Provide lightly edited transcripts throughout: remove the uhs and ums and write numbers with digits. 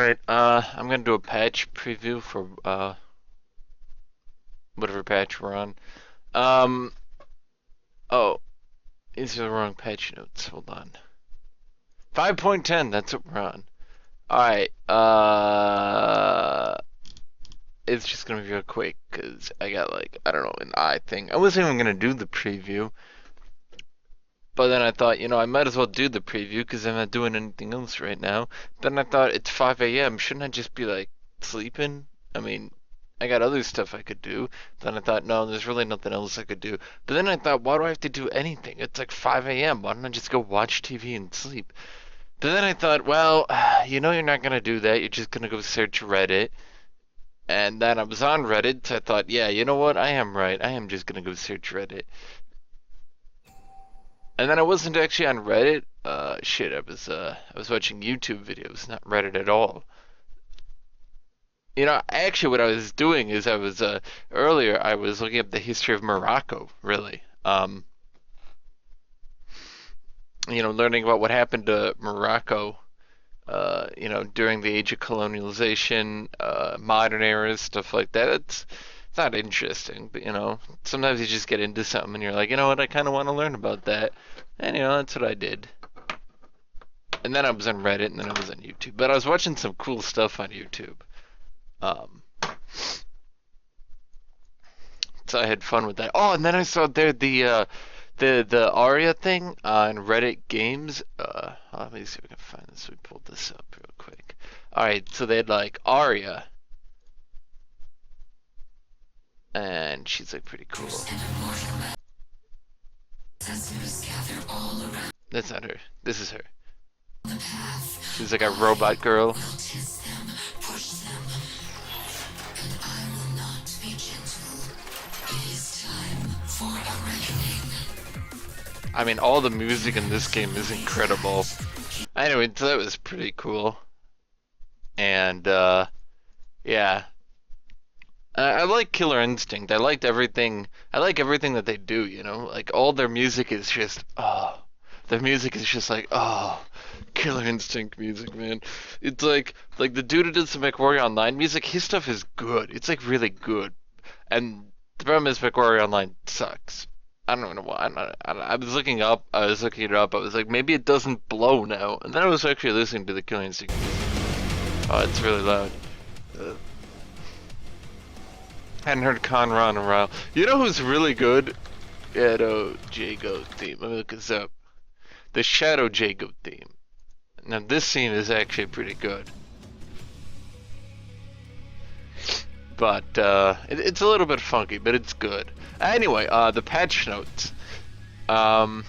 Alright, I'm gonna do a patch preview for, whatever patch we're on. Um, oh, these are the wrong patch notes. Hold on. 5.10, that's what we're on. Alright, it's just gonna be real quick, because I got, like, I don't know, an eye thing. I wasn't even gonna do the preview, but then I thought, I might as well do the preview, because I'm not doing anything else right now. Then I thought, it's 5 a.m., shouldn't I just be, like, sleeping? I mean, I got other stuff I could do. Then I thought, no, there's really nothing else I could do. But then I thought, why do I have to do anything? It's like 5 a.m. Why don't I just go watch TV and sleep? But then I thought, well, you're not going to do that. You're just going to go search Reddit. And then I was on Reddit, so I thought, yeah, you know what? I am right. I am just going to go search Reddit. And then I wasn't actually on Reddit. Shit, I was watching YouTube videos, not Reddit at all. Actually, what I was doing is earlier I was looking up the history of Morocco, really. Learning about what happened to Morocco, during the age of colonialization, modern eras, stuff like that. It's not interesting, but sometimes you just get into something and you're like, you know what, I kind of want to learn about that, and that's what I did. And then I was on Reddit, and then I was on YouTube, but I was watching some cool stuff on YouTube. Um, so I had fun with that. Oh, and then I saw there the Aria thing on Reddit Games. Let me see if we can find this. We pulled this up real quick. All right, so they had like Aria, and she's like pretty cool. That's not her. This is her. She's like a robot girl. I mean, all the music in this game is incredible. Anyway, so that was pretty cool. And, yeah. I like Killer Instinct. I like everything that they do, Like, all their music is just, oh. Their music is just like, oh. Killer Instinct music, man. It's like the dude who does the MechWarrior Online music, his stuff is good. It's, like, really good. And the problem is MechWarrior Online sucks. I don't know why. I was looking it up. I was like, maybe it doesn't blow now. And then I was actually listening to the Killing Instinct music. Oh, it's really loud. Hadn't heard Conron in a while. You know who's really good? Shadow Jago theme. Let me look this up. The Shadow Jago theme. Now this scene is actually pretty good. But it's a little bit funky, but it's good. Anyway, the patch notes. I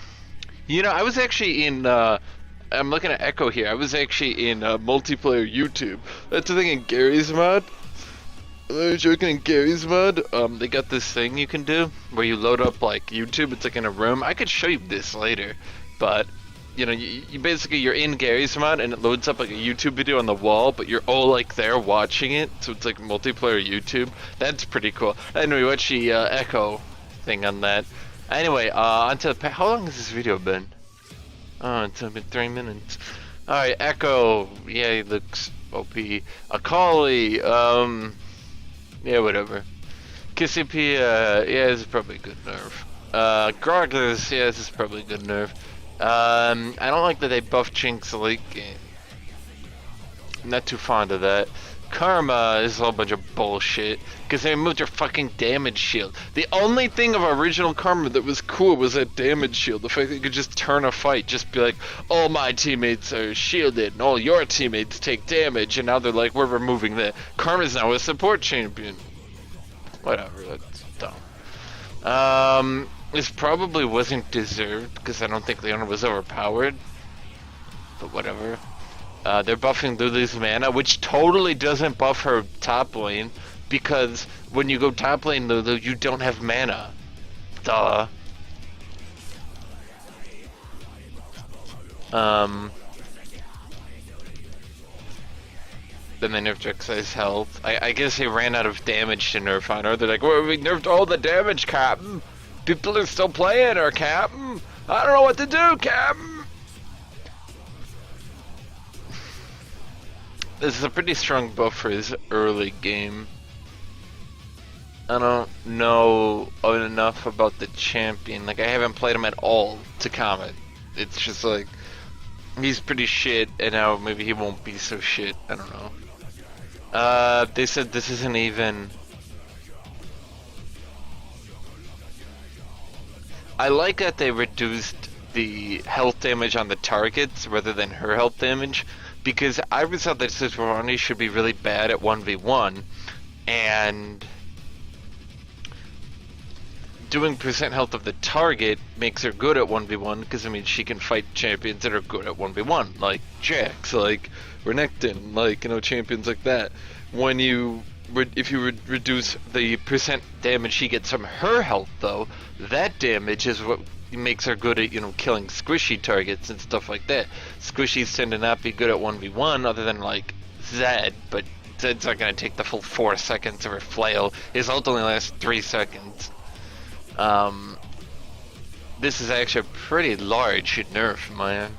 was actually in. I'm looking at Echo here. I was actually in multiplayer YouTube. That's the thing in Gary's mod. I was joking in Gary's mod. They got this thing you can do where you load up like YouTube. It's like in a room. I could show you this later, but. You basically, you're in Gary's mod and it loads up like a YouTube video on the wall, but you're all like there watching it, so it's like multiplayer YouTube. That's pretty cool. Anyway, watch the Echo thing on that. Anyway, onto the how long has this video been? Oh, it's been 3 minutes. Alright, Echo, yeah, he looks OP. Akali, yeah, whatever. KCP, yeah, this is probably a good nerf. Groggles, yeah, this is probably a good nerf. I don't like that they buffed Jinx late game. I'm not too fond of that. Karma is a whole bunch of bullshit, because they removed your fucking damage shield. The only thing of original Karma that was cool was that damage shield. The fact that you could just turn a fight, just be like, all my teammates are shielded, and all your teammates take damage, and now they're like, we're removing that. Karma's now a support champion. Whatever, that's dumb. This probably wasn't deserved, because I don't think Leona was overpowered. But whatever. They're buffing Lulu's mana, which totally doesn't buff her top lane, because when you go top lane Lulu, you don't have mana. Duh. Then they nerfed Rek'Sai's health. I guess they ran out of damage to nerf on her. They're like, well, we nerfed all the damage, Captain. People are still playing her, Captain. I don't know what to do, Captain. This is a pretty strong buff for his early game. I don't know enough about the champion. Like, I haven't played him at all to comment. It's just like, he's pretty shit, and now maybe he won't be so shit. I don't know. They said this isn't even... I like that they reduced the health damage on the targets rather than her health damage, because I always thought that Sejuani should be really bad at 1v1, and doing percent health of the target makes her good at 1v1, because I mean she can fight champions that are good at 1v1, like Jax, like Renekton, like, you know, champions like that. When you if you reduce the percent damage she gets from her health, though, that damage is what makes her good at, you know, killing squishy targets and stuff like that. Squishies tend to not be good at 1v1 other than like Zed, but Zed's not going to take the full 4 seconds of her flail. His ult only lasts 3 seconds. This is actually a pretty large nerf, man.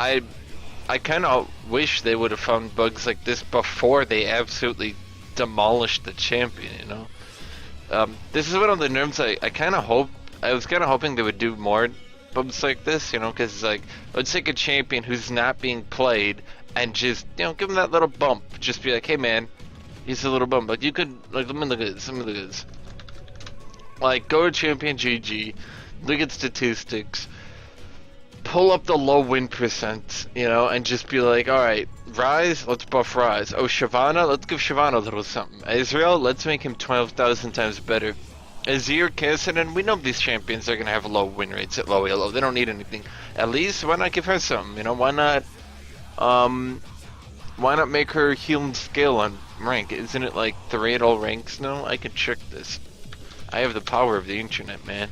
I kind of wish they would have found bugs like this before they absolutely demolished the champion, you know? This is one of the nerfs I kind of hope, I was kind of hoping they would do more bumps like this, you know, because like, let's take a champion who's not being played and just, you know, give him that little bump. Just be like, hey man, he's a little bump. Like, you could, like, let me look at this, let me look at this. Like, go to champion GG, look at statistics, pull up the low win percent, you know, and just be like, alright, Ryze, let's buff Ryze. Oh, Shyvana, let's give Shyvana a little something. Ezreal, let's make him 12,000 times better. Azir, Cassidy, we know these champions are going to have low win rates at low elo. They don't need anything. At least, why not give her something, you know? Why not make her heal and scale on rank? Isn't it like 3 at all ranks now? I can check this. I have the power of the internet, man.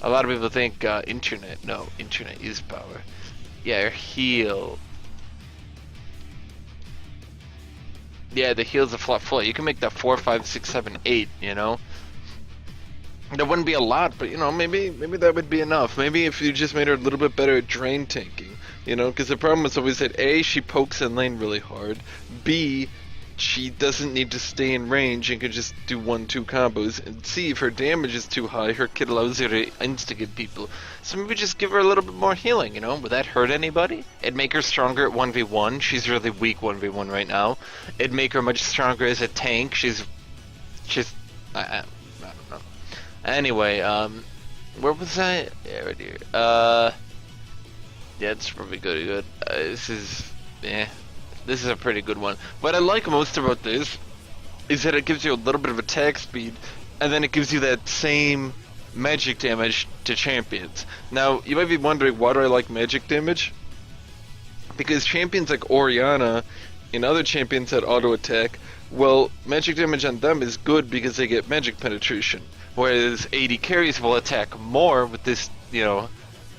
A lot of people think internet. No, internet is power. Yeah, heal. Yeah, the heal's a flat full. You can make that 4, 5, 6, 7, 8, you know? That wouldn't be a lot, but you know, maybe that would be enough. Maybe if you just made her a little bit better at drain tanking, you know? Because the problem is always that A, she pokes in lane really hard. B, she doesn't need to stay in range and can just do 1-2 combos. And C, if her damage is too high, her kit allows her to instigate people. So maybe just give her a little bit more healing, you know? Would that hurt anybody? It'd make her stronger at 1v1. She's really weak 1v1 right now. It'd make her much stronger as a tank. She's I don't know. Anyway, where was I? Yeah, right here. Yeah, it's probably good. This is a pretty good one. What I like most about this is that it gives you a little bit of attack speed, and then it gives you that same magic damage to champions. Now, you might be wondering, why do I like magic damage? Because champions like Orianna and other champions that auto attack, well, magic damage on them is good because they get magic penetration. Whereas AD carries will attack more with this, you know,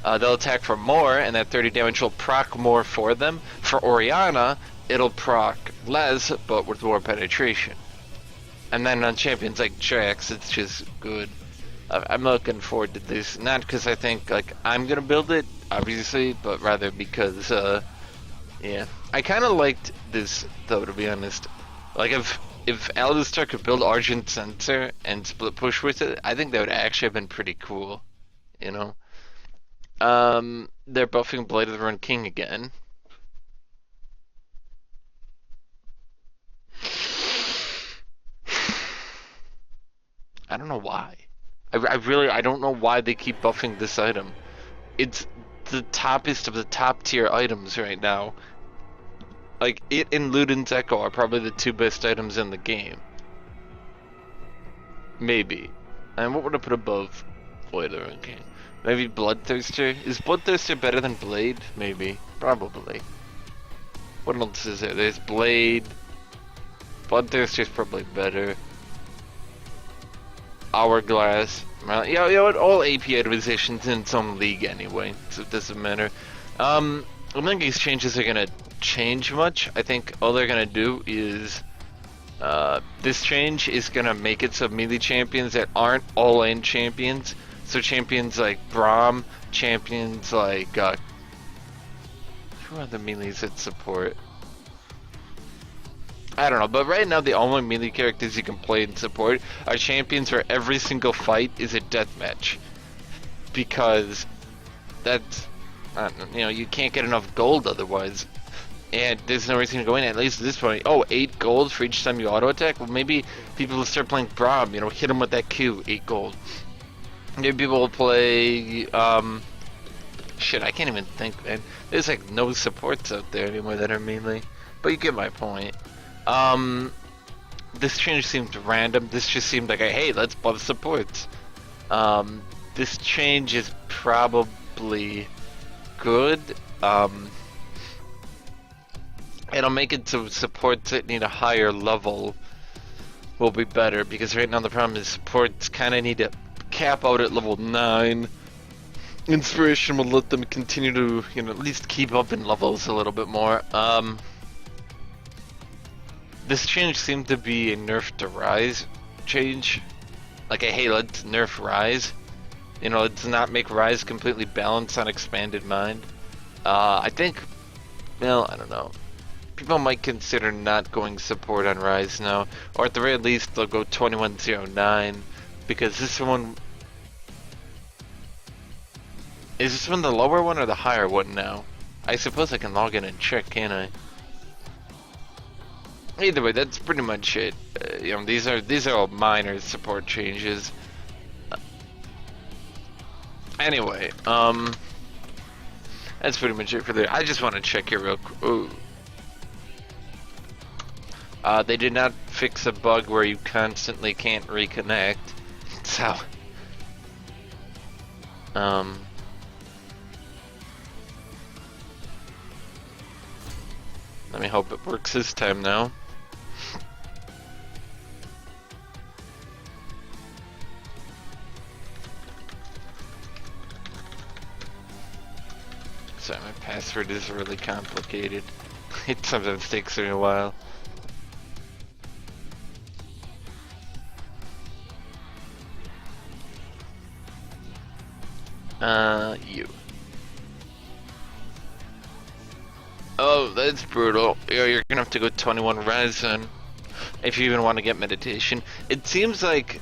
they'll attack for more, and that 30 damage will proc more for them. For Orianna, it'll proc less, but with more penetration. And then on champions like Jax, it's just good. I'm looking forward to this, not because I think, like, I'm gonna build it, obviously, but rather because, yeah. I kind of liked this, though, to be honest. Like, if Alistar could build Argent Sensor and split push with it, I think that would actually have been pretty cool, you know? They're buffing Blade of the Run King again. I don't know why. I don't know why they keep buffing this item. It's the toppest of the top tier items right now. Like, it and Luden's Echo are probably the 2 best items in the game. Maybe. And what would I put above Blade of the Run King? Maybe Bloodthirster? Is Bloodthirster better than Blade? Maybe. Probably. What else is there? There's Blade. Bloodthirster's probably better. Hourglass. You know what? All AP itemizations in some league anyway, so it doesn't matter. I don't think these changes are gonna change much. I think all they're gonna do is this change is gonna make it so melee champions that aren't all-in champions, so champions like Braum, champions like who are the melees that support? I don't know, but right now the only melee characters you can play in support are champions where every single fight is a deathmatch. Because that's, you know, you can't get enough gold otherwise. And there's no reason to go in at least at this point. Oh, 8 gold for each time you auto attack? Well, maybe people will start playing Braum, you know, hit them with that Q, 8 gold. Maybe people will play, shit, I can't even think, man. There's like no supports out there anymore that are melee. But you get my point. This change seemed random. This just seemed like, hey, let's buff supports. This change is probably good. It'll make it so supports that need a higher level will be better, because right now the problem is supports kind of need to cap out at level 9. Inspiration will let them continue to, you know, at least keep up in levels a little bit more. This change seemed to be a nerf to Rise change. Like a, hey, let's nerf Rise. You know, let's not make Rise completely balanced on Expanded Mind. I think, well, I don't know. People might consider not going support on Rise now, or at the very least they'll go 2109, because this one... Is this one the lower one or the higher one now? I suppose I can log in and check, can't I? Either way, that's pretty much it. You know, these are all minor support changes. Anyway, that's pretty much it for there. I just want to check here real quick. Ooh. They did not fix a bug where you constantly can't reconnect. So, let me hope it works this time now. Sorry, my password is really complicated. It sometimes takes me a while. You. Oh, that's brutal. You're gonna have to go 21 res then, if you even want to get meditation. It seems like,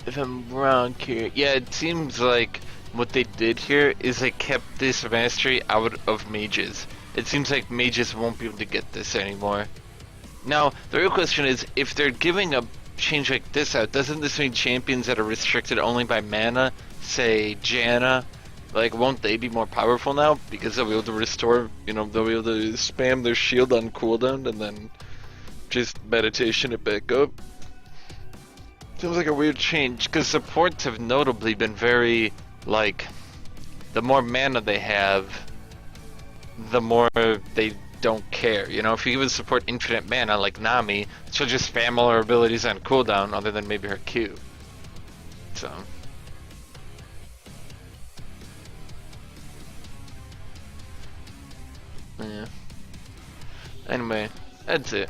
if I'm wrong here, yeah, it seems like what they did here is they kept this mastery out of mages. It seems like mages won't be able to get this anymore. Now, the real question is, if they're giving a change like this out, doesn't this mean champions that are restricted only by mana, say Janna, like, won't they be more powerful now? Because they'll be able to restore, you know, they'll be able to spam their shield on cooldown and then just meditation it back up. Seems like a weird change, because supports have notably been very, like, the more mana they have, the more they don't care. You know, if you give a support infinite mana like Nami, she'll just spam all her abilities on cooldown other than maybe her Q. So... yeah. Anyway, that's it.